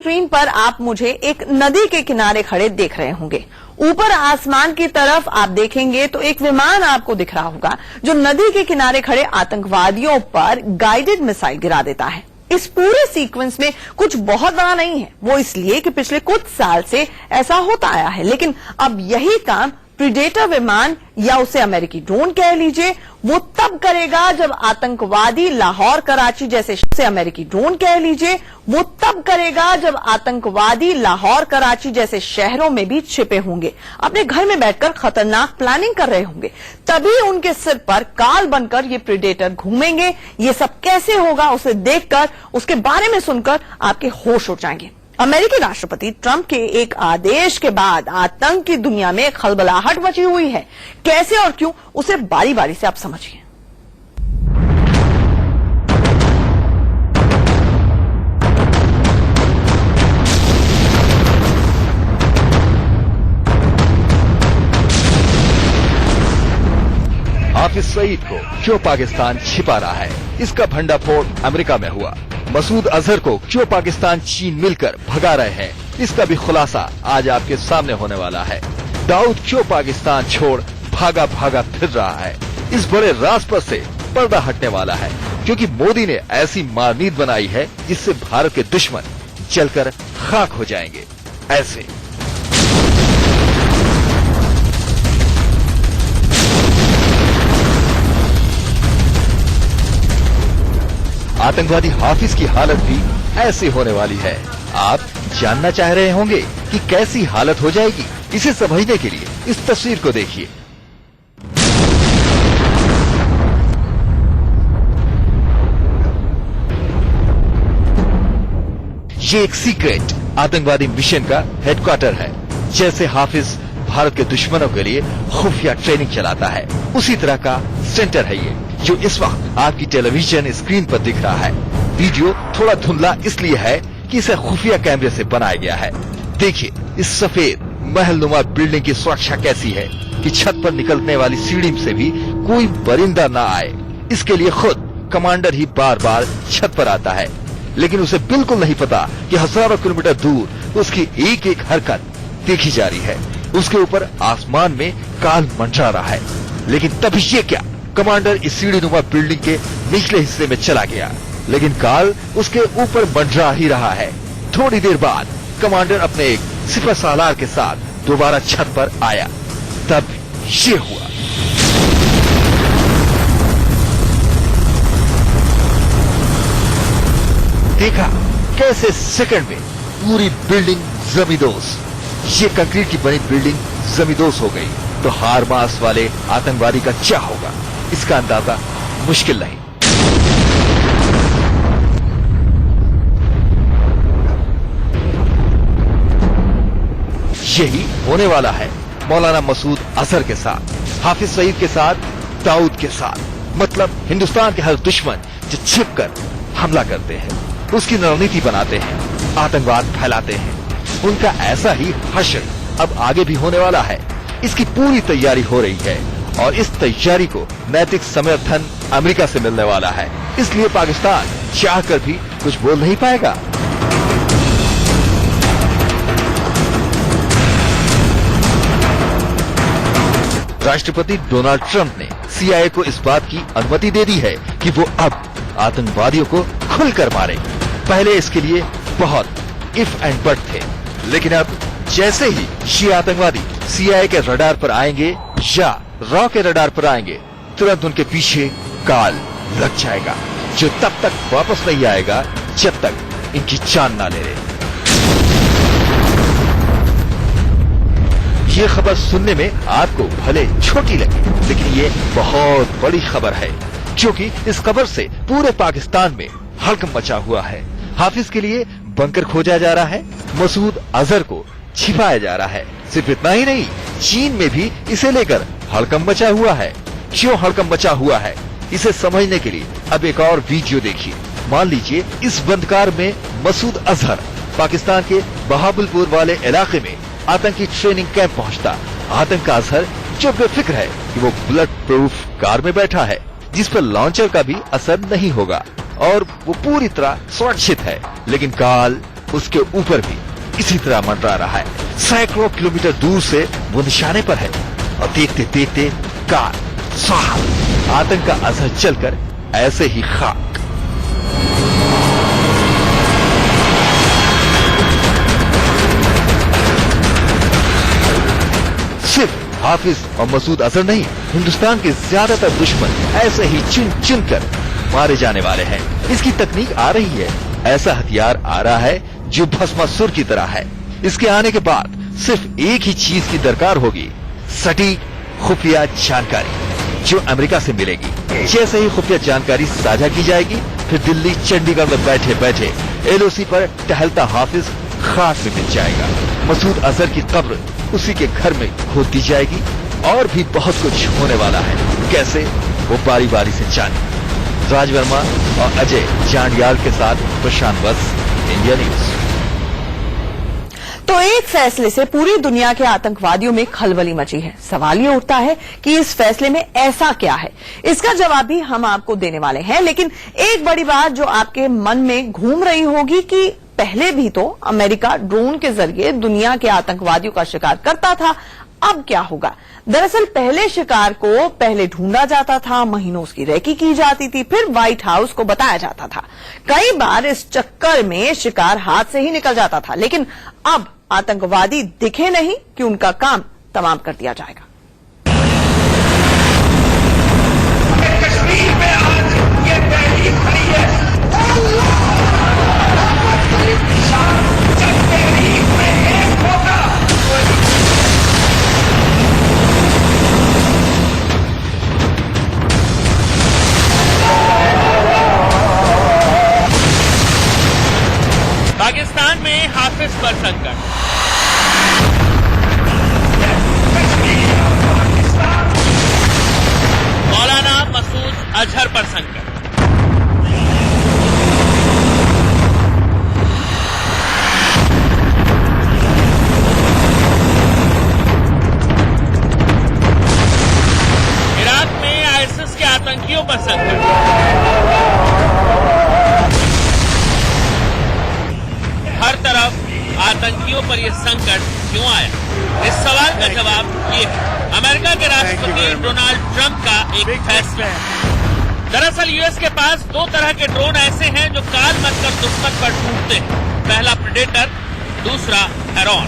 Screen पर आप मुझे एक नदी के किनारे खड़े देख रहे होंगे। ऊपर आसमान की तरफ आप देखेंगे तो एक विमान आपको दिख रहा होगा जो नदी के किनारे खड़े आतंकवादियों पर गाइडेड मिसाइल गिरा देता है। इस पूरे सीक्वेंस में कुछ बहुत बड़ा नहीं है, वो इसलिए कि पिछले कुछ साल से ऐसा होता आया है। लेकिन अब यही काम प्रीडेटर विमान या उसे अमेरिकी ड्रोन कह लीजिए, वो तब करेगा जब आतंकवादी लाहौर कराची जैसे अमेरिकी ड्रोन कह लीजिए वो तब करेगा जब आतंकवादी लाहौर कराची जैसे शहरों में भी छिपे होंगे, अपने घर में बैठकर खतरनाक प्लानिंग कर रहे होंगे। तभी उनके सिर पर काल बनकर ये प्रीडेटर घूमेंगे। ये सब कैसे होगा उसे देखकर, उसके बारे में सुनकर आपके होश उड़ जाएंगे। अमेरिकी राष्ट्रपति ट्रंप के एक आदेश के बाद आतंक की दुनिया में खलबलाहट मची हुई है। कैसे और क्यों, उसे बारी बारी से आप समझिए। हाफिज सईद को क्यों पाकिस्तान छिपा रहा है, इसका भंडाफोड़ अमेरिका में हुआ। मसूद अजहर को क्यों पाकिस्तान चीन मिलकर भगा रहे हैं, इसका भी खुलासा आज आपके सामने होने वाला है। दाऊद क्यों पाकिस्तान छोड़ भागा भागा फिर रहा है, इस बड़े राज पर से पर्दा हटने वाला है, क्योंकि मोदी ने ऐसी मारनीत बनाई है जिससे भारत के दुश्मन जलकर खाक हो जाएंगे। ऐसे आतंकवादी हाफिज की हालत भी ऐसी होने वाली है। आप जानना चाह रहे होंगे कि कैसी हालत हो जाएगी। इसे समझने के लिए इस तस्वीर को देखिए। ये एक सीक्रेट आतंकवादी मिशन का हेडक्वार्टर है। जैसे हाफिज भारत के दुश्मनों के लिए खुफिया ट्रेनिंग चलाता है, उसी तरह का सेंटर है ये, जो इस वक्त आपकी टेलीविजन स्क्रीन पर दिख रहा है। वीडियो थोड़ा धुंधला इसलिए है कि इसे खुफिया कैमरे से बनाया गया है। देखिए इस सफेद महलनुमा बिल्डिंग की सुरक्षा कैसी है कि छत पर निकलने वाली सीढ़ी से भी कोई परिंदा न आए। इसके लिए खुद कमांडर ही बार बार छत पर आता है, लेकिन उसे बिल्कुल नहीं पता कि हजारों किलोमीटर दूर उसकी एक एक हरकत देखी जा रही है। उसके ऊपर आसमान में काल मंडरा रहा है। लेकिन तभी ये क्या, कमांडर इस सीढ़ीनुमा बिल्डिंग के निचले हिस्से में चला गया, लेकिन काल उसके ऊपर मंडरा ही रहा है। थोड़ी देर बाद कमांडर अपने एक सिपह सालार के साथ दोबारा छत पर आया। तब ये हुआ। देखा कैसे सेकंड में पूरी बिल्डिंग जमींदोज। ये कंक्रीट की बनी बिल्डिंग जमींदोज हो गई तो हारमास वाले आतंकवादी का क्या होगा, इसका अंदाजा मुश्किल नहीं। यही होने वाला है मौलाना मसूद अजहर के साथ, हाफिज सईद के साथ, दाऊद के साथ। मतलब हिंदुस्तान के हर दुश्मन जो छिपकर हमला करते हैं, उसकी रणनीति बनाते हैं, आतंकवाद फैलाते हैं, उनका ऐसा ही हश्र अब आगे भी होने वाला है। इसकी पूरी तैयारी हो रही है और इस तैयारी को नैतिक समर्थन अमेरिका से मिलने वाला है। इसलिए पाकिस्तान चाहकर भी कुछ बोल नहीं पाएगा। राष्ट्रपति डोनाल्ड ट्रंप ने CIA को इस बात की अनुमति दे दी है कि वो अब आतंकवादियों को खुलकर मारे। पहले इसके लिए बहुत इफ एंड बट थे, लेकिन अब जैसे ही ये आतंकवादी CIA के रडार पर आएंगे या रॉ के रडार पर आएंगे, तुरंत उनके पीछे काल लग जाएगा, जो तब तक वापस नहीं आएगा जब तक इनकी जान ना ले ले। ये खबर सुनने में आपको भले छोटी लगे, लेकिन ये बहुत बड़ी खबर है, क्योंकि इस खबर से पूरे पाकिस्तान में हड़कंप मचा हुआ है। हाफिज के लिए बंकर खोजा जा रहा है, मसूद अजहर को छिपाया जा रहा है। सिर्फ इतना ही नहीं, चीन में भी इसे लेकर हड़कंप मचा हुआ है। क्यों हड़कंप मचा हुआ है, इसे समझने के लिए अब एक और वीडियो देखिए। मान लीजिए इस बंदकार में मसूद अजहर पाकिस्तान के बहावलपुर वाले इलाके में आतंकी ट्रेनिंग कैंप पहुंचता। आतंक का अजहर जो बेफिक्र है कि वो बुलेट प्रूफ कार में बैठा है, जिस पर लॉन्चर का भी असर नहीं होगा और वो पूरी तरह सुरक्षित है। लेकिन काल उसके ऊपर भी इसी तरह मंडरा रहा है। सैकड़ों किलोमीटर दूर से वो निशाने पर है और देखते देखते कार साहब आतंक का असर चलकर ऐसे ही खाक। सिर्फ हाफिज और मसूद अजहर नहीं, हिंदुस्तान के ज्यादातर दुश्मन ऐसे ही चुन चुन कर मारे जाने वाले हैं। इसकी तकनीक आ रही है, ऐसा हथियार आ रहा है जो भस्मासुर की तरह है। इसके आने के बाद सिर्फ एक ही चीज की दरकार होगी, सटीक खुफिया जानकारी जो अमेरिका से मिलेगी। जैसे ही खुफिया जानकारी साझा की जाएगी, फिर दिल्ली चंडीगढ़ में बैठे बैठे एलओसी पर टहलता हाफिज खाक में मिल जाएगा। मसूद अजहर की कब्र उसी के घर में खोद दी जाएगी और भी बहुत कुछ होने वाला है। कैसे, वो बारी बारी से जाने। राज वर्मा और अजय जांडियाल के साथ प्रशांत बस, इंडिया न्यूज। तो एक फैसले से पूरी दुनिया के आतंकवादियों में खलबली मची है। सवाल ये उठता है कि इस फैसले में ऐसा क्या है। इसका जवाब भी हम आपको देने वाले हैं, लेकिन एक बड़ी बात जो आपके मन में घूम रही होगी कि पहले भी तो अमेरिका ड्रोन के जरिए दुनिया के आतंकवादियों का शिकार करता था, अब क्या होगा। दरअसल पहले शिकार को पहले ढूंढा जाता था, महीनों उसकी रेकी की जाती थी, फिर व्हाइट हाउस को बताया जाता था। कई बार इस चक्कर में शिकार हाथ से ही निकल जाता था, लेकिन अब आतंकवादी दिखे नहीं कि उनका काम तमाम कर दिया जाएगा। कश्मीर में आज ये पहली खड़ी है, जब तहरीक में एक होगा। पाकिस्तान में हाफिज पर संकट। मौलाना मसूद अजहर पर संकट। इराक में आईएसआईएस के आतंकियों पर संकट। हर तरफ आतंकियों पर यह संकट क्यों आया? इस सवाल का जवाब ये है अमेरिका के राष्ट्रपति डोनाल्ड ट्रंप का एक फैसला। दरअसल यूएस के पास दो तरह के ड्रोन ऐसे हैं जो काल मत कर दुश्मन पर टूटते हैं। पहला प्रेडेटर, दूसरा हेरॉन।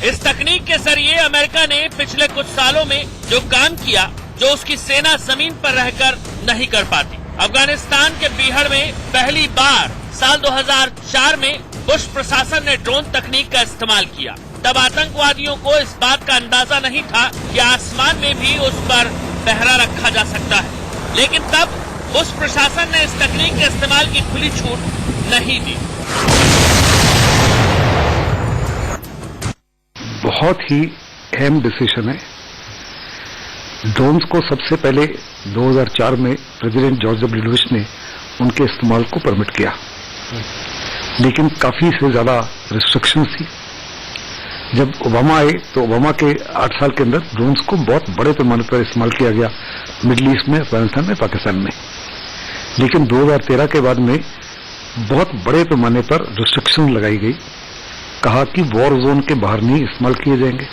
इस तकनीक के जरिए अमेरिका ने पिछले कुछ सालों में जो काम किया, जो उसकी सेना जमीन पर रहकर नहीं कर पाती। अफगानिस्तान के बीहड़ में पहली बार साल 2004 में बुश प्रशासन ने ड्रोन तकनीक का इस्तेमाल किया। तब आतंकवादियों को इस बात का अंदाजा नहीं था कि आसमान में भी उस पर पहरा रखा जा सकता है, लेकिन तब बुश प्रशासन ने इस तकनीक के इस्तेमाल की खुली छूट नहीं दी। बहुत ही अहम डिसीजन है। ड्रोन्स को सबसे पहले 2004 में प्रेसिडेंट जॉर्ज डब्ल्यू बुश ने उनके इस्तेमाल को परमिट किया, लेकिन काफी से ज्यादा रिस्ट्रिक्शंस थी। जब ओबामा आए तो ओबामा के 8 साल के अंदर ड्रोन्स को बहुत बड़े पैमाने पर इस्तेमाल किया गया, मिडिल ईस्ट में, अफगानिस्तान में, पाकिस्तान में। लेकिन 2013 के बाद में बहुत बड़े पैमाने पर रिस्ट्रिक्शन लगाई गई। कहा कि वॉर जोन के बाहर नहीं इस्तेमाल किए जाएंगे।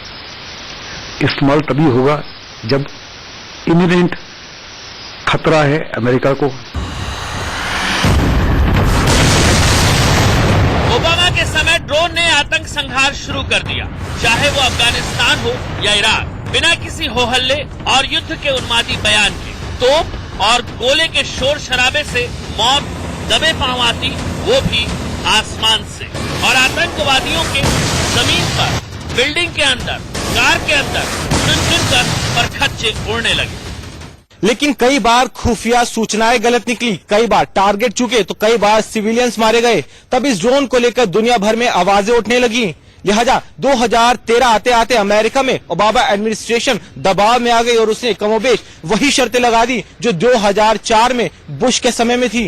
इस्तेमाल तभी होगा जब इमिनेंट खतरा है अमेरिका को। ओबामा के समय ड्रोन ने आतंक संहार शुरू कर दिया, चाहे वो अफगानिस्तान हो या इराक, बिना किसी हो हल्ले और युद्ध के उन्मादी बयान के। तोप और गोले के शोर शराबे से मौत दबे पांव आती, वो भी आसमान से। और आतंकवादियों के जमीन पर, बिल्डिंग के अंदर, कार के अंदर चुन चुन कर परखच्चे उड़ने लगे। लेकिन कई बार खुफिया सूचनाएं गलत निकली, कई बार टारगेट चुके तो कई बार सिविलियंस मारे गए। तब इस ड्रोन को लेकर दुनिया भर में आवाजें उठने लगी। लिहाजा 2013 आते आते अमेरिका में ओबामा एडमिनिस्ट्रेशन दबाव में आ गई और उसने कमोबेश वही शर्तें लगा दी जो 2004 में बुश के समय में थी।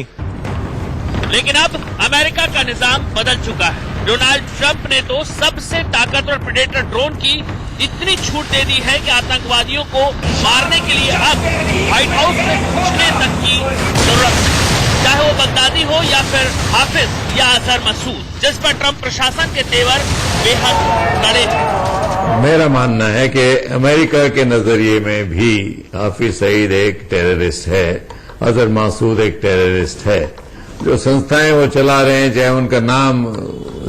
लेकिन अब अमेरिका का निजाम बदल चुका है। डोनाल्ड ट्रंप ने तो सबसे ताकतवर प्रेडेटर ड्रोन की इतनी छूट दे दी है कि आतंकवादियों को मारने के लिए अब व्हाइट हाउस में पूछने तक की जरूरत है, चाहे वो बगदादी हो या फिर हाफिज या अजहर मसूद, जिस पर ट्रंप प्रशासन के तेवर बेहद कड़े हैं। मेरा मानना है कि अमेरिका के नजरिए में भी हाफिज सईद एक टेररिस्ट है, अजहर मसूद एक टेररिस्ट है। जो संस्थाएं वो चला रहे हैं, चाहे उनका नाम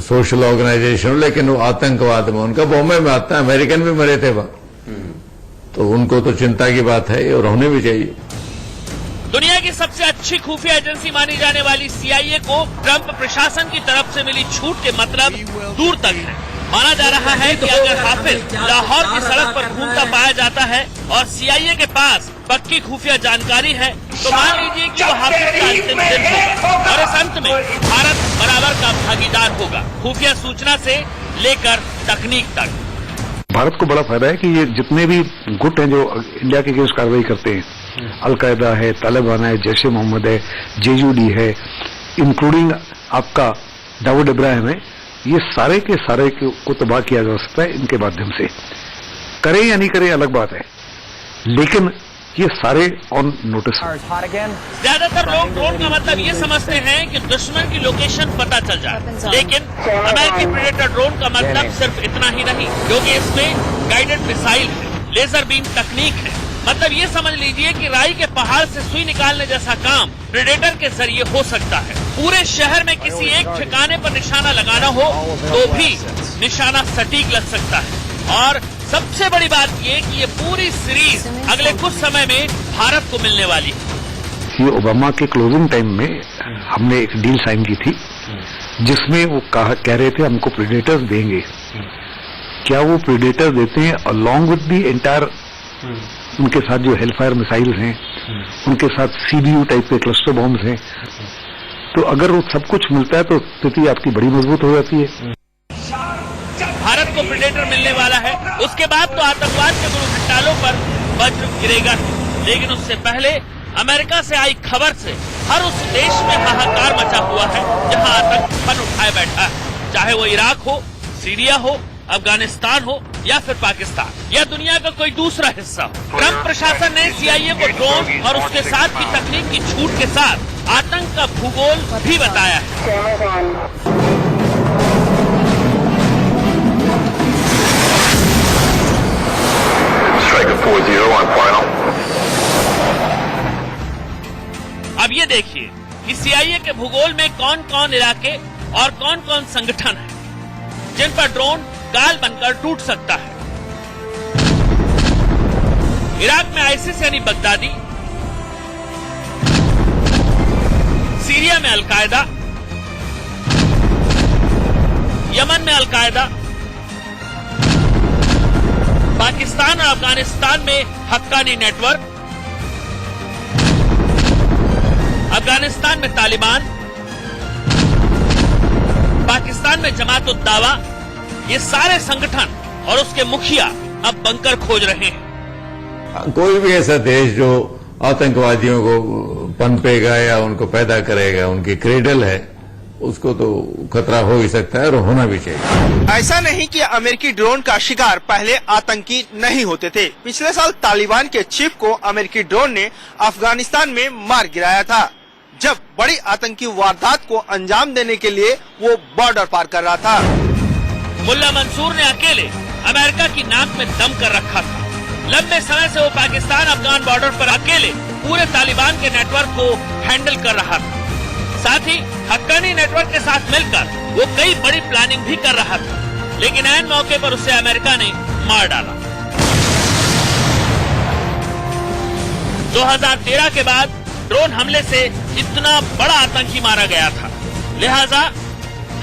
सोशल ऑर्गेनाइजेशन हो, लेकिन वो आतंकवाद में उनका बॉम्बे में आता है, अमेरिकन भी मरे थे वहां, तो उनको तो चिंता की बात है और होनी भी चाहिए। दुनिया की सबसे अच्छी खुफिया एजेंसी मानी जाने वाली CIA को ट्रंप प्रशासन की तरफ से मिली छूट के मतलब दूर तक है। माना जा रहा है कि अगर हाफिज लाहौर की सड़क पर घूमता पाया जाता है और CIA के पास पक्की खुफिया जानकारी है, तो मान लीजिए कि वो हाफिज का अंतिम दिन होगा और इस अंत में भारत बराबर का भागीदार होगा, खुफिया सूचना से लेकर तकनीक तक। भारत को बड़ा फायदा है कि ये जितने भी गुट हैं जो इंडिया के अगेंस्ट कार्रवाई करते हैं, अलकायदा है, तालिबान है, जैश ए मोहम्मद है, JUD है, इंक्लूडिंग आपका दाऊद इब्राहिम है, ये सारे के सारे को तबाह किया जा सकता है इनके माध्यम से। करें या नहीं करें अलग बात है, लेकिन ये सारे ऑन नोटिस है। ज्यादातर लोग ड्रोन का मतलब ये समझते हैं कि दुश्मन की लोकेशन पता चल जाए, लेकिन अमेरिकी प्रेडेटर ड्रोन का मतलब सिर्फ इतना ही नहीं, क्योंकि इसमें गाइडेड मिसाइल है, लेजर बीम तकनीक है। मतलब ये समझ लीजिए कि राई के पहाड़ से सुई निकालने जैसा काम प्रेडेटर के जरिए हो सकता है। पूरे शहर में किसी एक ठिकाने पर निशाना लगाना हो तो भी निशाना सटीक लग सकता है। और सबसे बड़ी बात ये कि ये पूरी सीरीज अगले कुछ समय में भारत को मिलने वाली है। ये ओबामा के क्लोजिंग टाइम में हमने एक डील साइन की थी, जिसमें वो कह रहे थे हमको प्रेडेटर्स देंगे। क्या वो प्रेडेटर देते हैं अलॉन्ग विद दी एंटायर, उनके साथ जो हेलफायर मिसाइल्स हैं, उनके साथ CBU टाइप के क्लस्टर बॉम्ब्स हैं, तो अगर वो सब कुछ मिलता है तो स्थिति आपकी बड़ी मजबूत हो जाती है। भारत को प्रेडेटर मिलने वाला है, उसके बाद तो आतंकवाद के गुरु घंटालों पर वज्र गिरेगा, लेकिन उससे पहले अमेरिका से आई खबर से हर उस देश में हाहाकार मचा हुआ है जहां आतंक फन उठाए बैठा है, चाहे वो इराक हो, सीरिया हो, अफगानिस्तान हो या फिर पाकिस्तान या दुनिया का कोई दूसरा हिस्सा हो। ट्रंप प्रशासन ने CIA को ड्रोन और उसके साथ की तकनीक की छूट के साथ आतंक का भूगोल भी बताया है। अब ये देखिए कि CIA के भूगोल में कौन कौन इलाके और कौन कौन संगठन है जिन पर ड्रोन गाल बनकर टूट सकता है। इराक में ISIS यानी बगदादी, सीरिया में अलकायदा, यमन में अलकायदा, पाकिस्तान और अफगानिस्तान में हक्कानी नेटवर्क, अफगानिस्तान में तालिबान, पाकिस्तान में जमात उद दावा, ये सारे संगठन और उसके मुखिया अब बंकर खोज रहे हैं। कोई भी ऐसा देश जो आतंकवादियों को पनपेगा या उनको पैदा करेगा, उनकी क्रेडल है, उसको तो खतरा हो ही सकता है और होना भी चाहिए। ऐसा नहीं कि अमेरिकी ड्रोन का शिकार पहले आतंकी नहीं होते थे। पिछले साल तालिबान के चीफ को अमेरिकी ड्रोन ने अफगानिस्तान में मार गिराया था, जब बड़ी आतंकी वारदात को अंजाम देने के लिए वो बॉर्डर पार कर रहा था। मुल्ला मंसूर ने अकेले अमेरिका की नाक में दम कर रखा था। लंबे समय से वो पाकिस्तान अफगान बॉर्डर पर अकेले पूरे तालिबान के नेटवर्क को हैंडल कर रहा था। साथ ही हक्कानी नेटवर्क के साथ मिलकर वो कई बड़ी प्लानिंग भी कर रहा था, लेकिन ऐन मौके पर उसे अमेरिका ने मार डाला। 2013 के बाद ड्रोन हमले से इतना बड़ा आतंकी मारा गया था, लिहाजा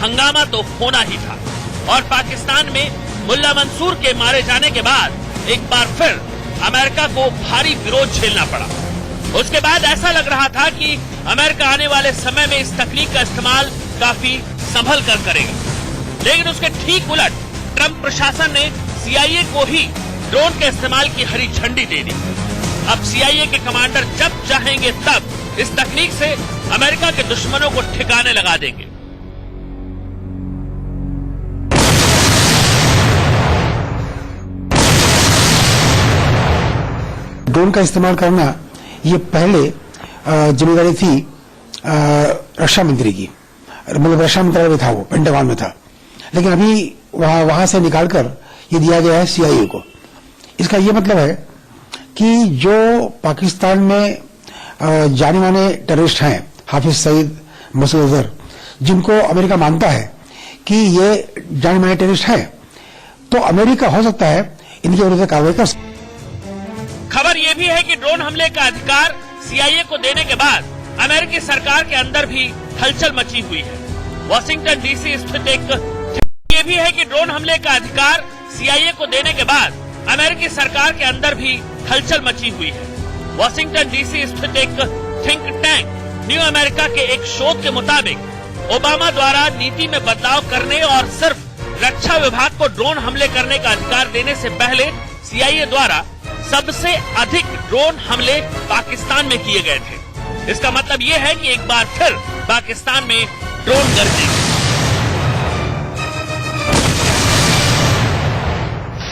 हंगामा तो होना ही था। और पाकिस्तान में मुल्ला मंसूर के मारे जाने के बाद एक बार फिर अमेरिका को भारी विरोध झेलना पड़ा। उसके बाद ऐसा लग रहा था कि अमेरिका आने वाले समय में इस तकनीक का इस्तेमाल काफी संभल कर करेगा, लेकिन उसके ठीक उलट ट्रंप प्रशासन ने CIA को ही ड्रोन के इस्तेमाल की हरी झंडी दे दी। अब CIA के कमांडर जब चाहेंगे तब इस तकनीक से अमेरिका के दुश्मनों को ठिकाने लगा देंगे। ड्रोन का इस्तेमाल करना ये पहले जिम्मेदारी थी रक्षा मंत्री की, मतलब रक्षा मंत्रालय में था, वो पेंटागन में था, लेकिन अभी वहां से निकालकर ये दिया गया है CIA को। इसका ये मतलब है कि जो पाकिस्तान में जाने माने टेररिस्ट हैं, हाफिज सईद, मसूद अजहर, जिनको अमेरिका मानता है कि ये जाने माने टेररिस्ट हैं, तो अमेरिका हो सकता है इनके विरुद्ध कार्रवाई कर सकता है। खबर यह भी है कि ड्रोन हमले का अधिकार CIA को देने के बाद अमेरिकी सरकार के अंदर भी हलचल मची हुई है। वॉशिंगटन DC स्थित ये भी है कि ड्रोन हमले का अधिकार CIA को देने के बाद अमेरिकी सरकार के अंदर भी हलचल मची हुई है। वॉशिंगटन DC स्थित एक थिंक टैंक न्यू अमेरिका के एक शोध के मुताबिक ओबामा द्वारा नीति में बदलाव करने और सिर्फ रक्षा विभाग को ड्रोन हमले करने का अधिकार देने से पहले CIA द्वारा सबसे अधिक ड्रोन हमले पाकिस्तान में किए गए थे। इसका मतलब ये है कि एक बार फिर पाकिस्तान में ड्रोन गरजेंगे।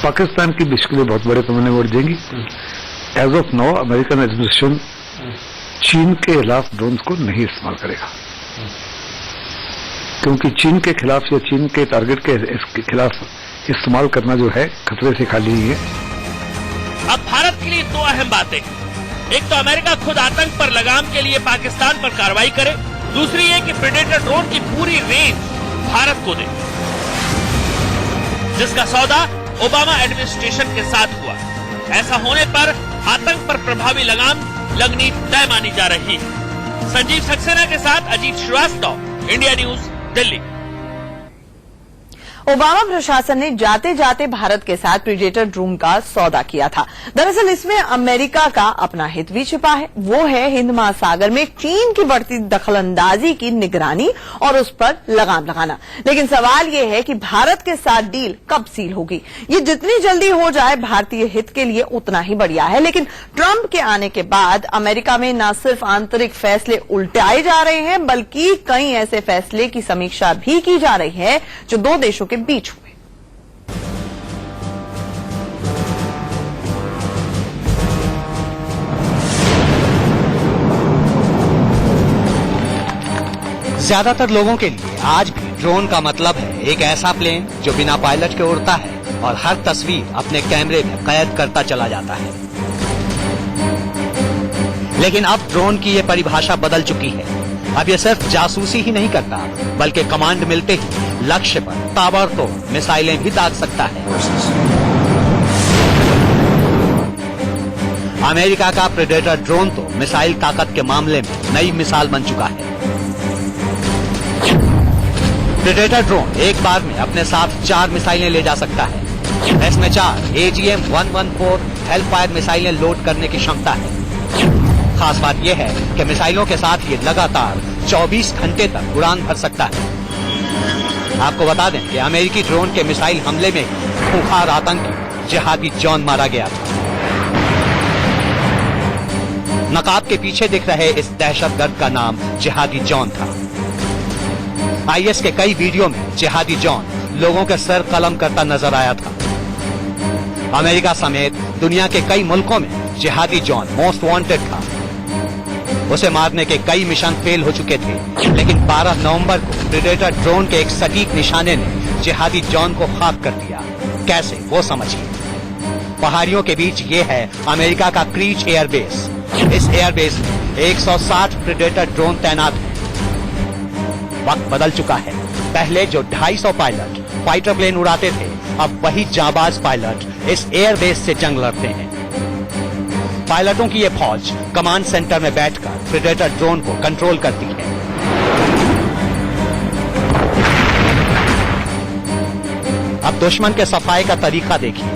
पाकिस्तान की मुश्किलें बहुत बड़े पैमाने बढ़ जाएंगी। As of now American administration चीन के खिलाफ ड्रोन को नहीं इस्तेमाल करेगा, क्योंकि चीन के खिलाफ या चीन के टारगेट के खिलाफ इस्तेमाल करना जो है खतरे से खाली ही है। अब भारत के लिए दो अहम बातें, एक तो अमेरिका खुद आतंक पर लगाम के लिए पाकिस्तान पर कार्रवाई करे, दूसरी ये कि प्रेडेटर ड्रोन की पूरी रेंज भारत को दे, जिसका सौदा ओबामा एडमिनिस्ट्रेशन के साथ हुआ। ऐसा होने पर आतंक पर प्रभावी लगाम लगनी तय मानी जा रही है। संजीव सक्सेना के साथ Ajit Srivastava, India News, Delhi. Obama प्रशासन ने जाते जाते भारत के साथ प्रीडेटर ड्रोन का सौदा किया था। दरअसल इसमें अमेरिका का अपना हित भी छिपा है, वो है हिंद महासागर में चीन की बढ़ती दखलंदाजी की निगरानी और उस पर लगाम लगाना। लेकिन सवाल ये है कि भारत के साथ डील कब सील होगी। ये जितनी जल्दी हो जाए भारतीय हित के लिए उतना ही बढ़िया है। लेकिन ट्रंप के आने के बाद अमेरिका में न सिर्फ आंतरिक फैसले उल्टाए जा रहे हैं, बल्कि कई ऐसे फैसले की समीक्षा भी की जा रही है जो दो देशों के बीच हुए। ज्यादातर लोगों के लिए आज भी ड्रोन का मतलब है एक ऐसा प्लेन जो बिना पायलट के उड़ता है और हर तस्वीर अपने कैमरे में कैद करता चला जाता है। लेकिन अब ड्रोन की ये परिभाषा बदल चुकी है। अब ये सिर्फ जासूसी ही नहीं करता, बल्कि कमांड मिलते ही लक्ष्य पर ताबड़तोड़ मिसाइलें भी दाग सकता है। अमेरिका का प्रेडेटर ड्रोन तो मिसाइल ताकत के मामले में नई मिसाल बन चुका है। प्रेडेटर ड्रोन एक बार में अपने साथ 4 मिसाइलें ले जा सकता है। इसमें 4 AGM-114 हेलफायर मिसाइलें लोड करने की क्षमता है। खास बात यह है कि मिसाइलों के साथ ये लगातार 24 घंटे तक उड़ान भर सकता है। आपको बता दें कि अमेरिकी ड्रोन के मिसाइल हमले में खूंखार आतंकी जिहादी जॉन मारा गया था। नकाब के पीछे दिख रहे इस दहशतगर्द का नाम जिहादी जॉन था। IS के कई वीडियो में जिहादी जॉन लोगों के सर कलम करता नजर आया था। अमेरिका समेत दुनिया के कई मुल्कों में जिहादी जॉन मोस्ट वांटेड था। उसे मारने के कई मिशन फेल हो चुके थे, लेकिन 12 नवंबर को प्रेडेटर ड्रोन के एक सटीक निशाने ने जिहादी जॉन को खाक कर दिया। कैसे, वो समझिए। पहाड़ियों के बीच ये है अमेरिका का क्रीच एयरबेस। इस एयरबेस में 160 प्रेडेटर ड्रोन तैनात हैं। वक्त बदल चुका है। पहले जो 250 पायलट फाइटर प्लेन उड़ाते थे, अब वही जाबाज पायलट इस एयरबेस से जंग लड़ते हैं। पायलटों की ये फौज कमांड सेंटर में बैठकर प्रेडेटर ड्रोन को कंट्रोल करती है। अब दुश्मन के सफाई का तरीका देखिए।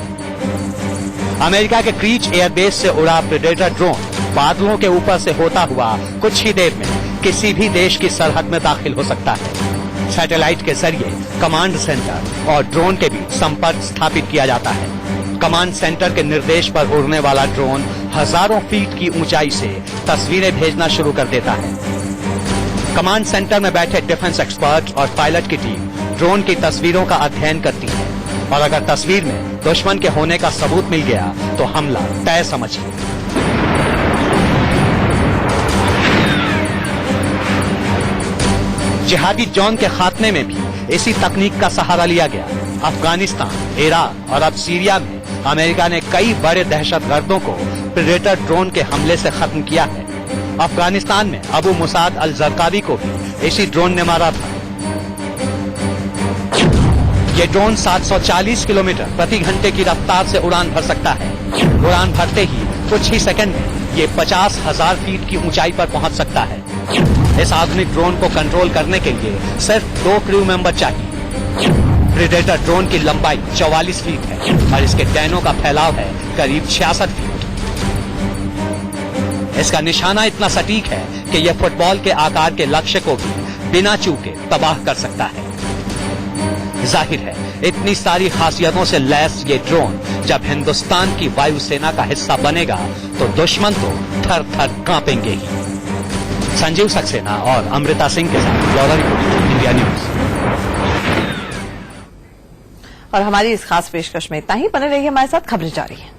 अमेरिका के क्रीच एयरबेस से उड़ा प्रेडेटर ड्रोन बादलों के ऊपर से होता हुआ कुछ ही देर में किसी भी देश की सरहद में दाखिल हो सकता है। सैटेलाइट के जरिए कमांड सेंटर और ड्रोन के बीच संपर्क स्थापित किया जाता है। कमांड सेंटर के निर्देश पर उड़ने वाला ड्रोन हजारों फीट की ऊंचाई से तस्वीरें भेजना शुरू कर देता है। कमांड सेंटर में बैठे डिफेंस एक्सपर्ट और पायलट की टीम ड्रोन की तस्वीरों का अध्ययन करती है, और अगर तस्वीर में दुश्मन के होने का सबूत मिल गया तो हमला तय समझिए। जिहादी जॉन के खात्मे में भी इसी तकनीक का सहारा लिया गया। अफगानिस्तान, इराक और अब सीरिया में अमेरिका ने कई बड़े दहशतगर्दों को प्रेडेटर ड्रोन के हमले से खत्म किया है। अफगानिस्तान में अबू मुसाद अल जरकावी को भी इसी ड्रोन ने मारा था। ये ड्रोन 740 किलोमीटर प्रति घंटे की रफ्तार से उड़ान भर सकता है। उड़ान भरते ही कुछ ही सेकंड में ये 50,000 फीट की ऊंचाई पर पहुंच सकता है। इस आधुनिक ड्रोन को कंट्रोल करने के लिए सिर्फ 2 क्रू मेंबर चाहिए। प्रेडेटर ड्रोन की लंबाई 44 फीट है और इसके डैनों का फैलाव है करीब 66 फीट। इसका निशाना इतना सटीक है कि यह फुटबॉल के आकार के लक्ष्य को भी बिना चूके तबाह कर सकता है। जाहिर है इतनी सारी खासियतों से लैस ये ड्रोन जब हिंदुस्तान की वायुसेना का हिस्सा बनेगा तो दुश्मन तो थर थर कांपेंगे ही। संजीव सक्सेना और अमृता सिंह के साथ ब्यूरो रिपोर्ट, इंडिया न्यूज। और हमारी इस खास पेशकश में इतना ही। बने रहिए हमारे साथ, खबरें जारी हैं।